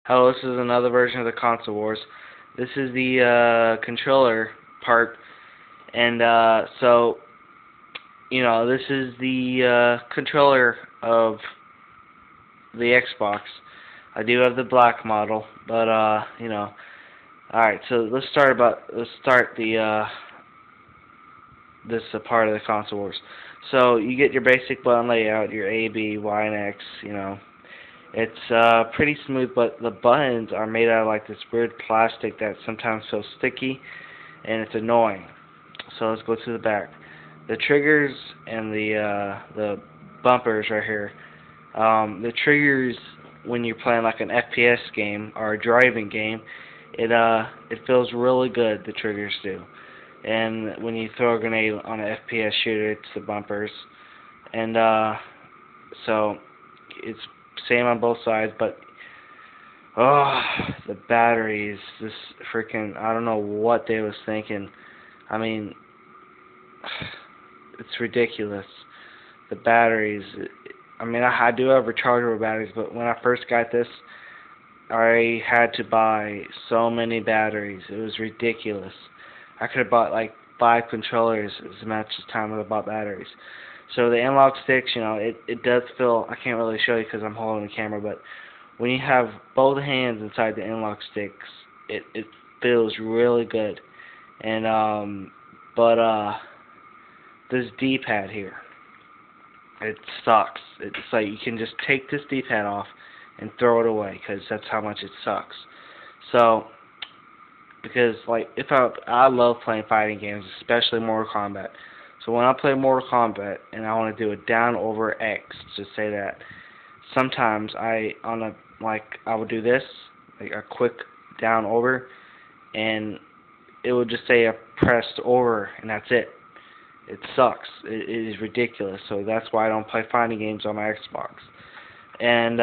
Hello, this is another version of the Console Wars. This is the controller part, and this is the controller of the Xbox. I do have the black model, but alright. So let's start the this part of the Console Wars. So you get your basic button layout, your A, B, Y, and X. It's pretty smooth, but the buttons are made out of like this weird plastic that sometimes feels sticky, and it's annoying. So let's go to the back. The triggers and the bumpers right here. The triggers when you're playing like an FPS game or a driving game, it feels really good. The triggers do. And when you throw a grenade on an FPS shooter, it's the bumpers. And so it's same on both sides, but oh, the batteries, this freaking, I don't know what they was thinking. I mean, it's ridiculous. The batteries, I mean, I do have rechargeable batteries, but when I first got this, I had to buy so many batteries. It was ridiculous. I could have bought like 5 controllers as much as time as I bought batteries. So the analog sticks, it does feel, I can't really show you because I'm holding the camera, but when you have both hands inside the analog sticks, it feels really good. And this D-pad here, it sucks. It's like you can just take this D-pad off and throw it away because that's how much it sucks. So because like if I love playing fighting games, especially Mortal Kombat. So when I play Mortal Kombat and I want to do a down over X, to say that, sometimes I would do this, like a quick down over, and it would just say I pressed over, and that's it. It sucks. It is ridiculous. So that's why I don't play fighting games on my Xbox. And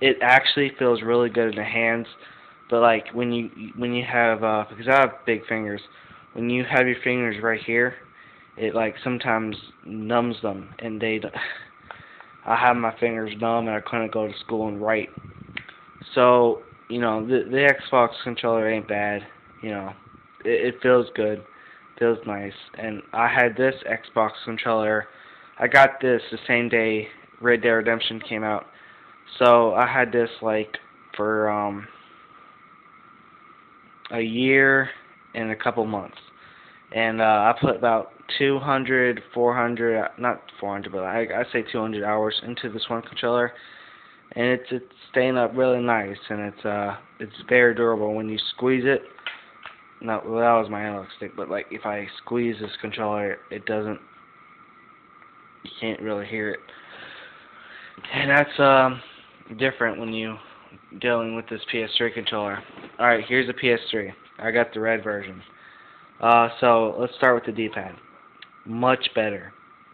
it actually feels really good in the hands. But like when you have because I have big fingers, when you have your fingers right here, it like sometimes numbs them, and I have my fingers numb and I couldn't go to school and write. So the Xbox controller ain't bad. It feels good, feels nice, and I had this Xbox controller. I got this the same day Red Dead Redemption came out, so I had this like for a year and a couple months. And I put about 200, 400, not 400, but I say 200 hours into this one controller, and it's staying up really nice, and it's very durable. When you squeeze it, no, well, that was my analog stick, but like if I squeeze this controller, it doesn't, you can't really hear it, and that's different when you dealing with this PS3 controller. All right, here's the PS3. I got the red version. So let's start with the D-pad. Much better.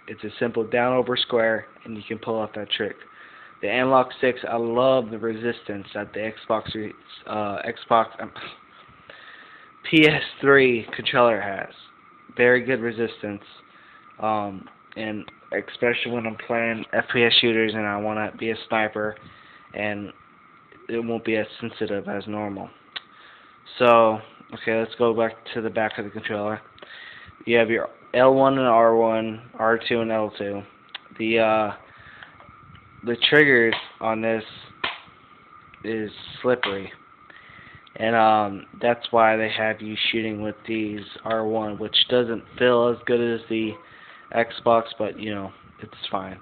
It's a simple down over square, and you can pull off that trick. The analog sticks, I love the resistance that the PS3 controller has. Very good resistance, and especially when I'm playing FPS shooters and I want to be a sniper, and it won't be as sensitive as normal. So, okay, let's go back to the back of the controller. You have your L1 and R1, R2 and L2. The triggers on this is slippery, and that's why they have you shooting with these R1, which doesn't feel as good as the Xbox, but it's fine.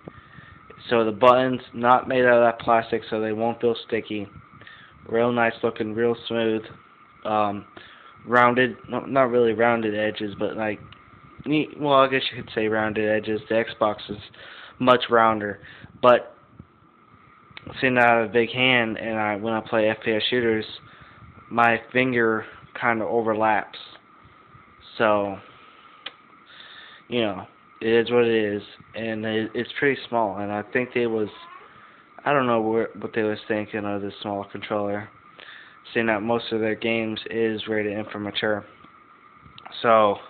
So the buttons, not made out of that plastic, so they won't feel sticky. Real nice looking, real smooth. Rounded, not really rounded edges, but like, well, I guess you could say rounded edges. The Xbox is much rounder, but seeing that I have a big hand, and when I play FPS shooters, my finger kind of overlaps. So, it is what it is, and it's pretty small. And I think I don't know what they was thinking of this small controller, seeing that most of their games is rated M for mature. So,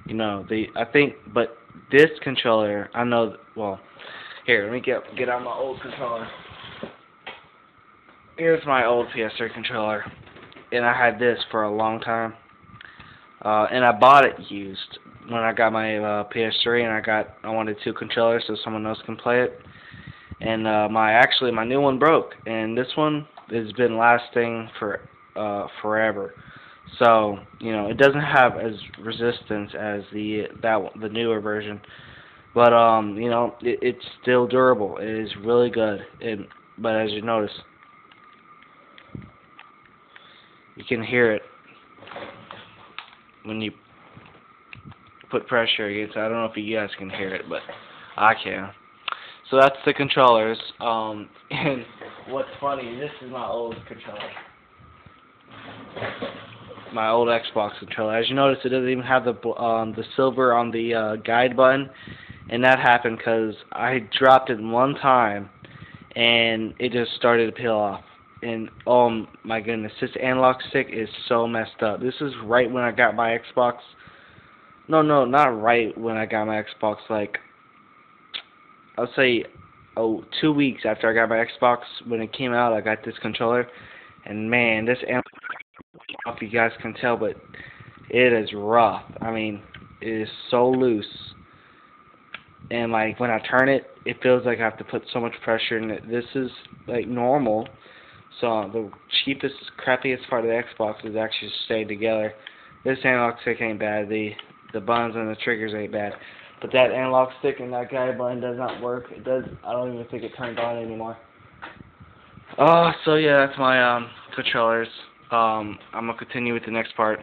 I think, but this controller, I know, well, here, let me get out my old controller. Here's my old PS3 controller, and I had this for a long time. And I bought it used when I got my PS3, and I wanted two controllers so someone else can play it. And my new one broke, and this one has been lasting for forever. So it doesn't have as resistance as the newer version, but it's still durable. It is really good. But as you notice, you can hear it when you put pressure against it. I don't know if you guys can hear it, but I can. So that's the controllers. And what's funny, this is my old controller. My old Xbox controller. As you notice, it doesn't even have the silver on the guide button, and that happened because I dropped it one time, and it just started to peel off. And oh my goodness, this analog stick is so messed up. This is right when I got my Xbox. No, not right when I got my Xbox. Like, I'll say, 2 weeks after I got my Xbox, when it came out, I got this controller, and man, this analog, I don't know if you guys can tell, but it is rough. I mean, it is so loose, and like when I turn it, it feels like I have to put so much pressure in it. This is like normal. So the cheapest, crappiest part of the Xbox is actually staying together. This analog stick ain't bad. The buttons and the triggers ain't bad. But that analog stick and that guide button does not work. It does. I don't even think it turned on anymore. So yeah, that's my controllers. I'm gonna continue with the next part.